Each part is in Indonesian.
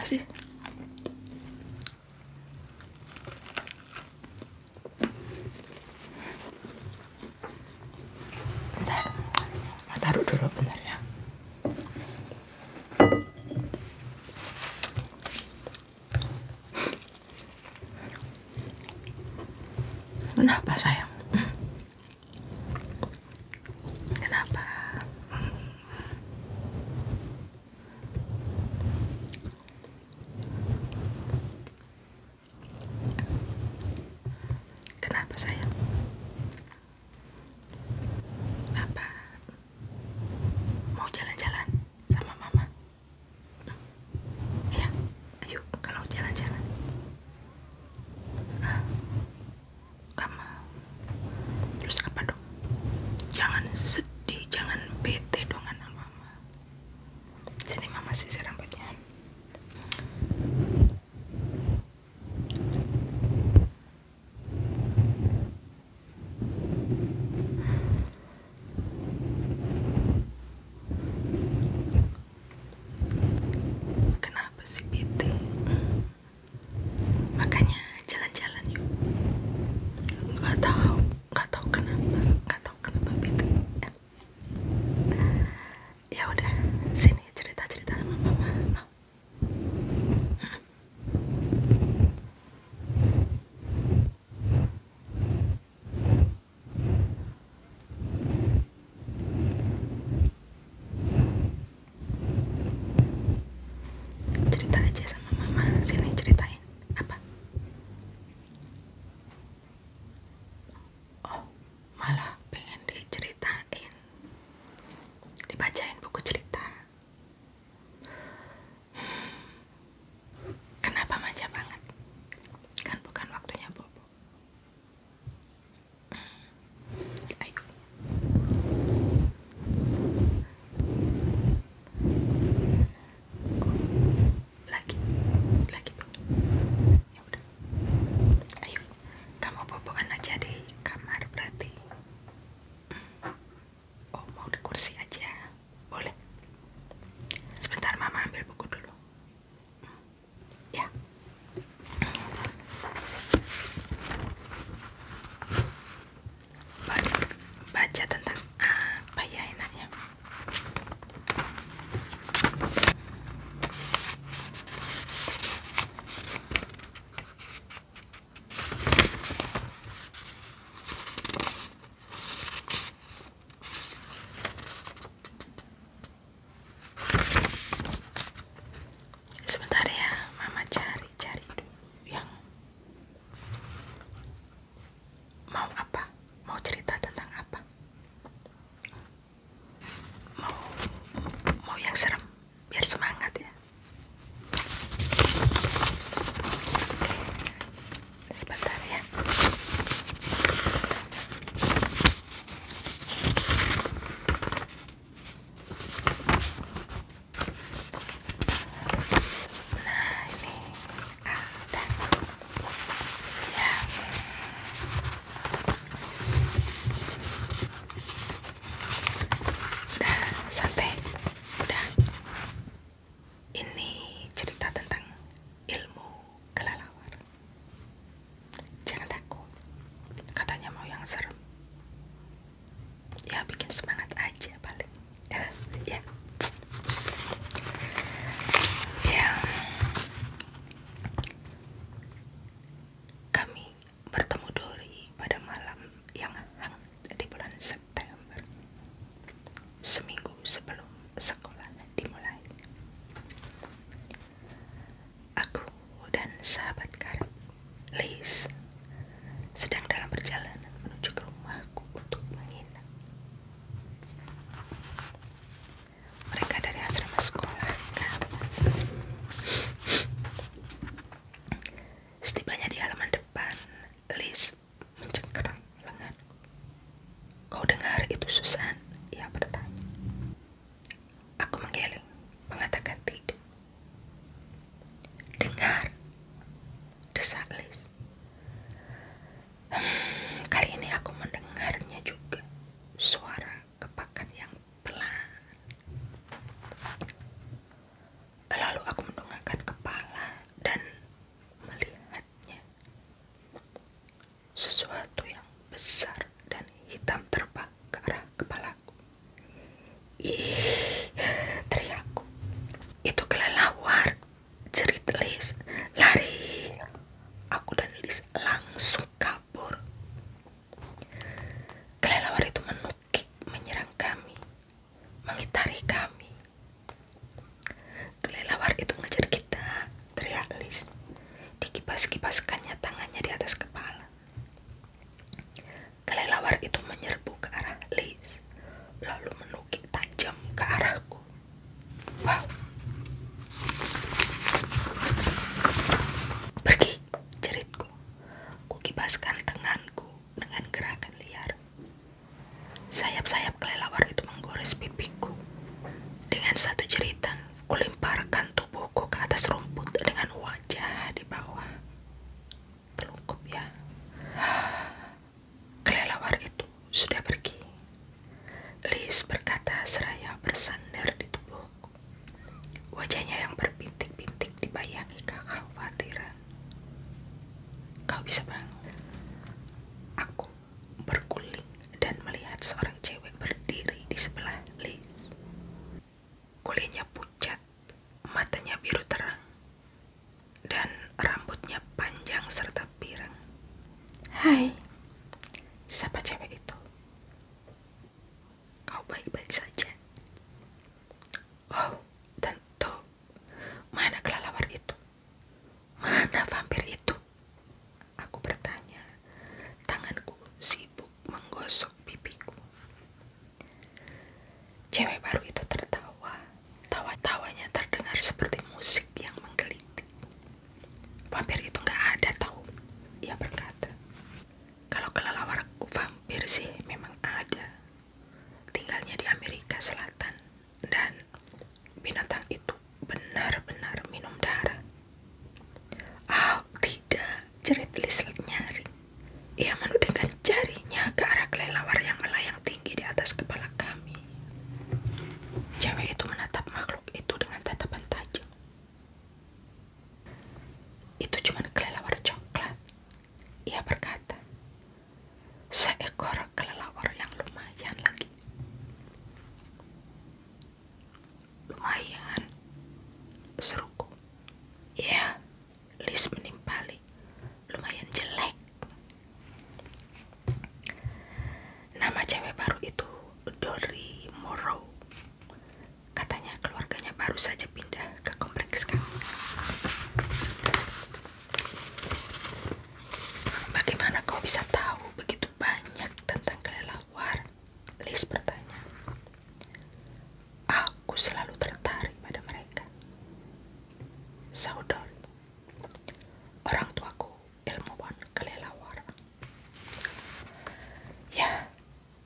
sih? Bentar, taruh dulu bentar ya. Kenapa sayang? Kenapa? Kenapa sayang? Apa? Mau jalan-jalan sama mama? Ya, ayo kalau jalan-jalan. Gak mau. Terus apa dong? Jangan sedih, jangan bete dong anak mama. Sini mama sisir rambutnya. Kenapa sih bete? Makanya jalan-jalan yuk. Nggak tahu kenapa bete. Ya udah, sini cerita-cerita sama mama. Mau? Cerita aja sama mama. Sini ceritain. Apa? Oh, malah pengen diceritain. Dibacain buku cerita. Kenapa manja banget? Kan bukan waktunya bobo. Ayo. Lagi begini. Ya udah. Ayo. Kamu boboan aja di kamar berarti. Oh, mau di kursi aja. Boleh. Sebentar mama ambil buku dulu. Ya. Baca tentang apa ya enaknya? Sebentar ya, mama cari dulu yang mau apa? Mau cerita tentang apa? Mau yang serem, biar semangat ya. Sebentar ya. Nah ini ada ya. Udah santai. Udah. Ini cerita tentang ilmu kelelawar. Jangan takut. Katanya mau yang serem. Ya bikin semangat aja paling. Ya. Ya. Kami bertemu Dori pada malam yang hangat di bulan September. Seminggu sebelum sekolah dimulai. Aku dan sahabat karib, Liz, sedang dalam perjalanan menuju ke rumahku untuk menginap. Mereka dari asrama sekolah kan. Setibanya di halaman depan, Liz mencengkeram lenganku. Kau dengar itu, Susan? Ia bertanya. Aku menggeleng, mengatakan tidak. Dengar, desak Liz. Kali ini aku mendengarnya juga. Suara kepakan yang pelan. Lalu aku mendongakkan kepala. sesuatu yang besar dan hitam terbang ke arah kepalaku. Ih, teriakku. Itu kelelawar, jerit Liz. Lari! Aku dan Liz langsung kabur. Kelelawar itu menukik menyerang kami, mengitari kami. Kelelawar itu ngejar kita, teriak Liz. Dikipas-kipaskannya tangannya di atas kepala. Kelelawar itu menyerbu ke arah Liz, lalu menukik tajam ke arahku. Wow. Pergi, jeritku. Kukibaskan tanganku dengan gerakan liar. Sayap-sayap kelelawar itu menggores pipiku. Dengan satu jeritan, kulemparkan tubuhku ke atas rumput dengan wajah di bawah. Telungkup ya. Kelelawar itu sudah pergi. Liz berkata seraya bersandar di tubuhku. Wajahnya yang berbintik-bintik dibayangi kekhawatiran. Kau bisa bangun. Aku berguling dan melihat seorang cewek berdiri di sebelah Liz. Kulitnya pucat, matanya biru terang, dan rambutnya panjang serta pirang. Hai, sapa cewek itu. Kau baik-baik saja? Oh, tentu. Mana kelelawar itu? Mana vampir itu? Aku bertanya. Tanganku sibuk menggosok pipiku. Cewek baru itu tertawa. Tawa-tawanya terdengar seperti musik yang menggelitik. Vampir itu gak ada tahu, ia berkata. Kalau kelelawar vampir sih memang ada. Tinggalnya di Amerika Selatan. Dan binatang itu benar-benar minum darah. Oh tidak, jerit Liz nyaring. Ia menudingkan jarinya ke arah kelelawar yang melayang tinggi di atas kepala kami. Cewek itu menatap makhluk itu dengan tatapan tajam. Itu cuma kelelawar coklat, ia berkata. Seekor kelelawar yang lumayan lagi. Lumayan, seruku. Ya, Liz menimpali. Lumayan jelek. Nama cewek baru itu Dory Morrow. Katanya keluarganya baru saja pindah ke kompleks kami. Bagaimana kau bisa tahu begitu banyak tentang kelelawar? Liz bertanya. Aku selalu tertarik pada mereka. Saudari. Orang tuaku ilmuwan kelelawar. Ya,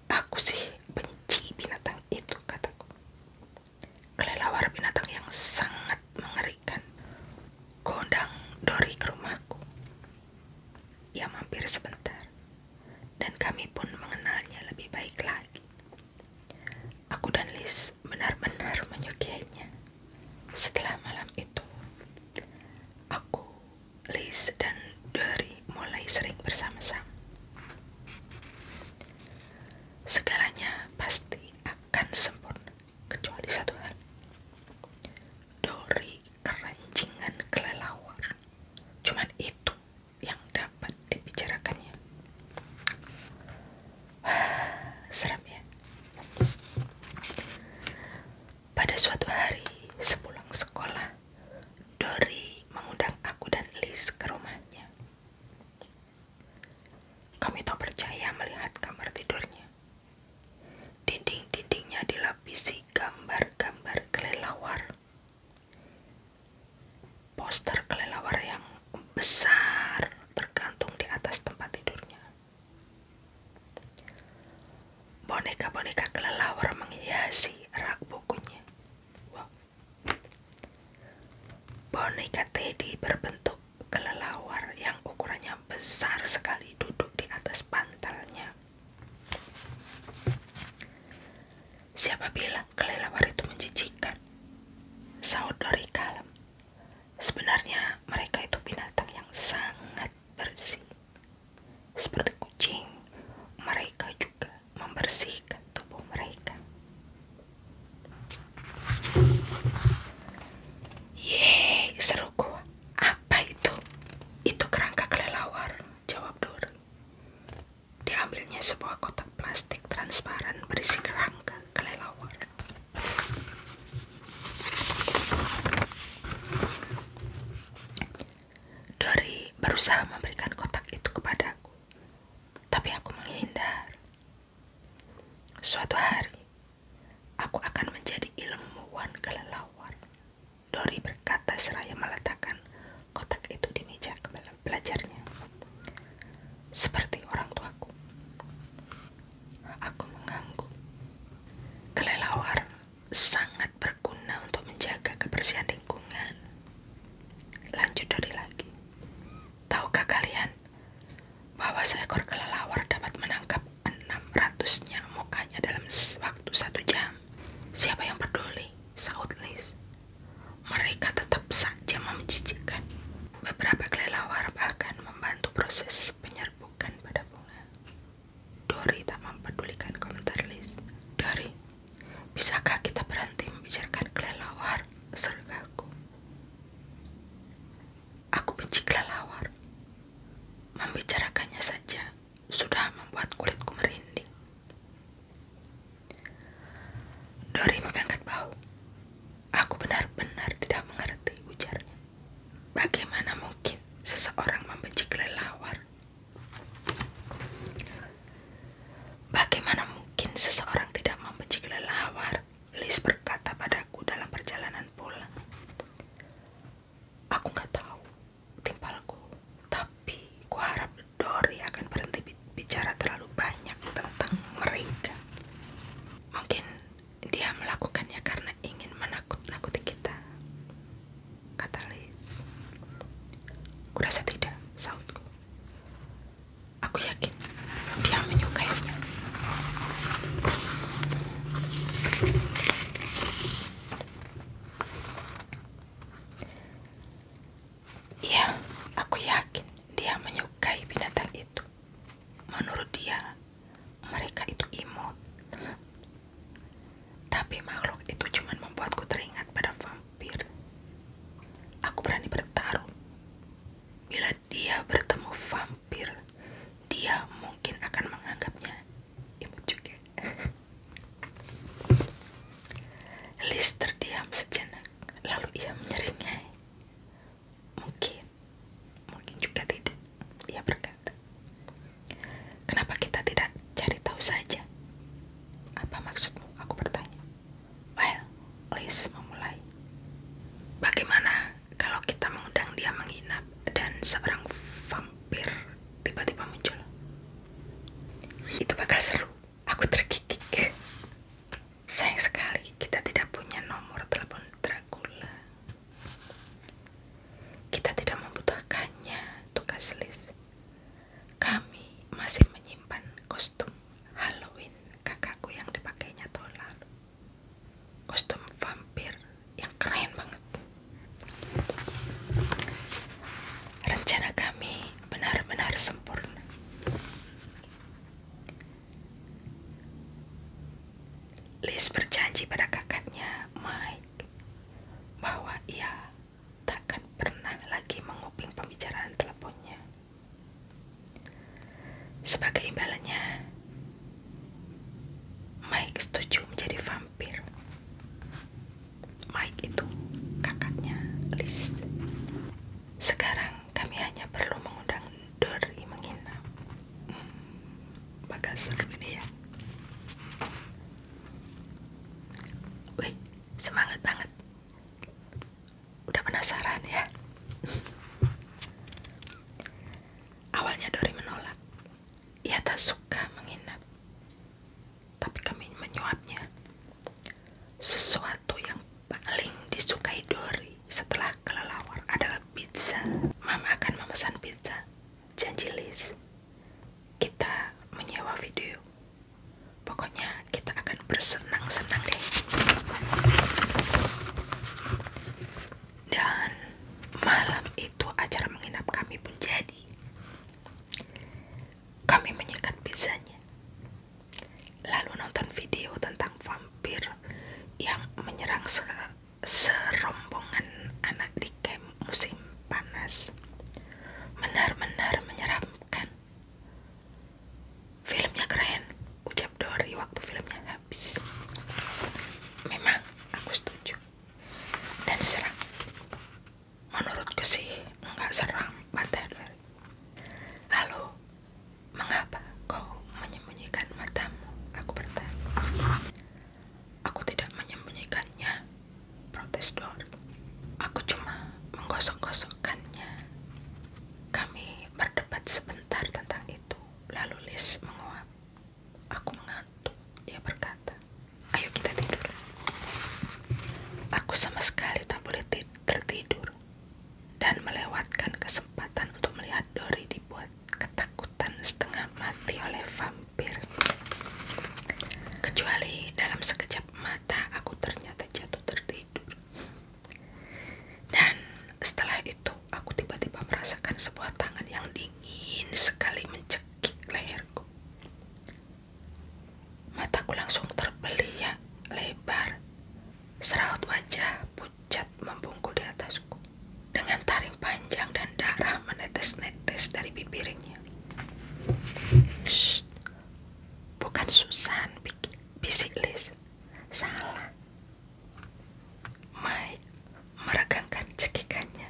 aku sih benci binatang itu, kataku. Kelelawar binatang yang sangat mengerikan. Gondang Dory ke rumahku. Ia mampir sebentar, dan kami pun mengenalnya lebih baik lagi. Aku dan Liz benar-benar menyukainya. Setelah malam itu, aku, Liz, dan Dory mulai sering bersama-sama. Segalanya pasti akan sempurna, kecuali satu hal. Dory keranjingan kelelawar. Cuman itu yang dapat dibicarakannya. Seram ya. Pada suatu hari sepulang sekolah, Dory mengundang aku dan Liz ke rumahnya. Kami tak percaya melihat kamar tidurnya. Dinding-dindingnya dilapisi gambar-gambar kelelawar. Poster kelelawar yang besar tergantung di atas tempat tidurnya. Boneka-boneka kelelawar menghiasi rak bukunya. Wow. Boneka Teddy berbentuk kelelawar yang ukurannya besar sekali duduk di atas bantalnya. Siapa bilang kelelawar itu menjijikan? Saudari kalem. Sebenarnya mereka itu binatang yang sangat bersih. Seperti kucing. berusaha memberikan kotak itu kepadaku, tapi aku menghindar. Suatu hari, aku akan menjadi ilmuwan kelelawar, Dori berkata seraya meletakkan kotak itu di meja belajarnya. Seperti orang tuaku, aku mengangguk. Kelelawar sangat berguna untuk menjaga kebersihan lingkungan. Lanjut Dori lagi. Tahukah kalian bahwa seekor kelelawar dapat menangkap 600 nyamuk hanya dalam waktu 1 jam? Siapa yang peduli? Saut Liz. Mereka tetap saja menjijikkan. Beberapa kelelawar bahkan membantu proses penyerbukan pada bunga. Dori tak mempedulikan komentar Liz. Dori, bisakah kita berhenti membicarakan kelelawar? Sergaku. Aku benci kelelawar. Membicarakannya saja sudah membuat kulitku merinding. Dori mengangkat bahu. Aku benar-benar tidak mengerti, ujarnya. Bagaimana mungkin seseorang membenci kelelawar? Bagaimana mungkin seseorang tidak membenci kelelawar? Liz berkata padaku dalam perjalanan pulang. Aku gak tahu, timpalku. Tapi kuharap Dori akan berhenti bicara terlalu banyak tentang mereka. Mungkin dia melakukannya karena ingin menakut-nakuti kita, kata Liz. Kurasa tidak, sautku. Aku yakin dia menyukainya. Iya, aku yakin dia menyukai binatang itu. Menurut dia, mereka itu imut. Tapi makhluk itu cuma membuatku teringat pada vampir. Aku berani bertaruh. Bila dia bertemu vampir, dia mungkin akan menganggapnya imut juga. Liz terdiam sejenak, lalu ia menyeringai. Mungkin juga tidak, ia berkata. Kenapa kita tidak cari tahu saja? Apa maksudmu? Aku bertanya. Well, Liz memulai. Bagaimana kalau kita mengundang dia menginap dan seorang vampir tiba-tiba muncul? Itu bakal seru. Aku terkikik. Sayang sekali kita tidak punya nomor telepon Dracula. Kita tidak membutuhkannya, tugas Liz. Kami masih menyimpan kostum Halloween kakakku yang dipakainya tahun lalu. Kostum vampir yang keren banget. Rencana kami benar-benar sempurna. Liz berjanji pada kakaknya Mike bahwa ia takkan pernah lagi menguping pembicaraan teleponnya. Sebagai imbalannya, Mike setuju menjadi vampir. Mike itu kakaknya Liz. Sekarang kami hanya perlu mengundang Dori menginap. Bakal seru ini ya. Wih, semangat banget. Udah penasaran ya? Awalnya Dori menolak. Ia tak suka menginap. Tapi kami menyuapnya. Sesuatu yang paling disukai Dori setelah kelelawar adalah pizza. Mama akan memesan pizza, janji Liz. Kita menyewa video. Pokoknya kita akan bersenang-senang deh. Dan malam itu acara menginap kami pun jadi. Kami menyikat pizzanya, lalu nonton video tentang vampir yang menyerang serombongan anak di camp musim panas. Benar-benar menyeramkan. Filmnya keren, ucap Dori waktu filmnya habis. Memang aku setuju. Dan seram. Menurutku sih enggak seram, bantah Dori. menetes dari bibirnya. Shh, bukan Susan, bisik Liz. Salah. Mike meregangkan cekikannya.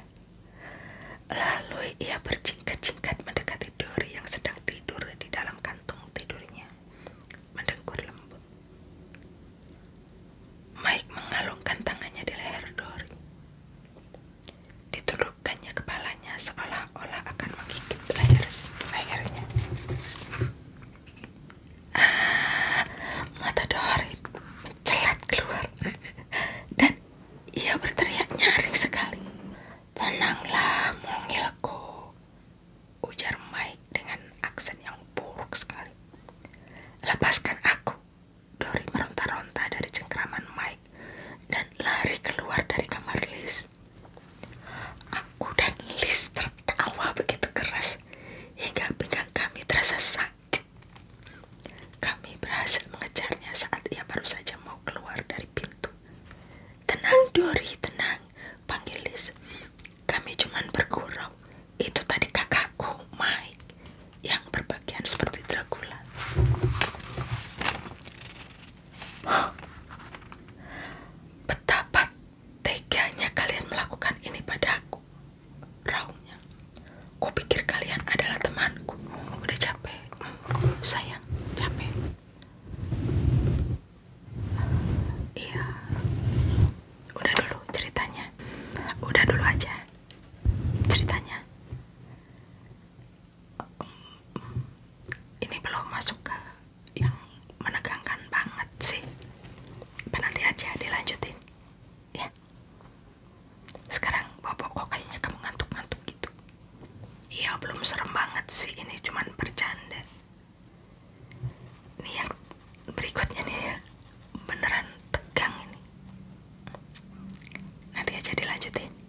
Lalu ia berjingkat-jingkat mendekati Dory yang sedang tidur di dalam kantung tidurnya, mendengkur lembut. Mike mengalungkan tangannya di leher Dory. Ditundukkannya kepalanya seolah-olah akan menggigit lehernya. Mata Dory mencelat keluar dan ia berteriak nyaring sekali. "Tenanglah, mungilku," ujar Mike dengan aksen yang buruk sekali. "Lepaskan aku." Dory meronta-ronta dari cengkraman Mike dan lari keluar dari kamar Liz. Aku dan Liz tertawa begitu keras hingga pinggang kami terasa sakit. Kami berhasil mengejarnya saat ia baru saja mau keluar dari pintu. "Tenang Dory, tenang," panggil Liz. "Kami cuman bergurau. Itu tadi kakakku, Mike, yang berpakaian seperti Dracula." "Betapa teganya kalian melakukan ini padaku," raungnya. "Kupikir kalian adalah temanku." "Udah capek, sayang, capek." "Iya, udah dulu ceritanya. Udah dulu aja ceritanya. Ini belum masuk ke yang menegangkan banget sih. Nanti aja dilanjutin ya. Sekarang bobo, kok kayaknya kamu ngantuk-ngantuk gitu." "Iya, belum serem banget sih, ini cuman bercanda. Ini yang berikutnya nih ya, beneran tegang ini. Nanti aja dilanjutin."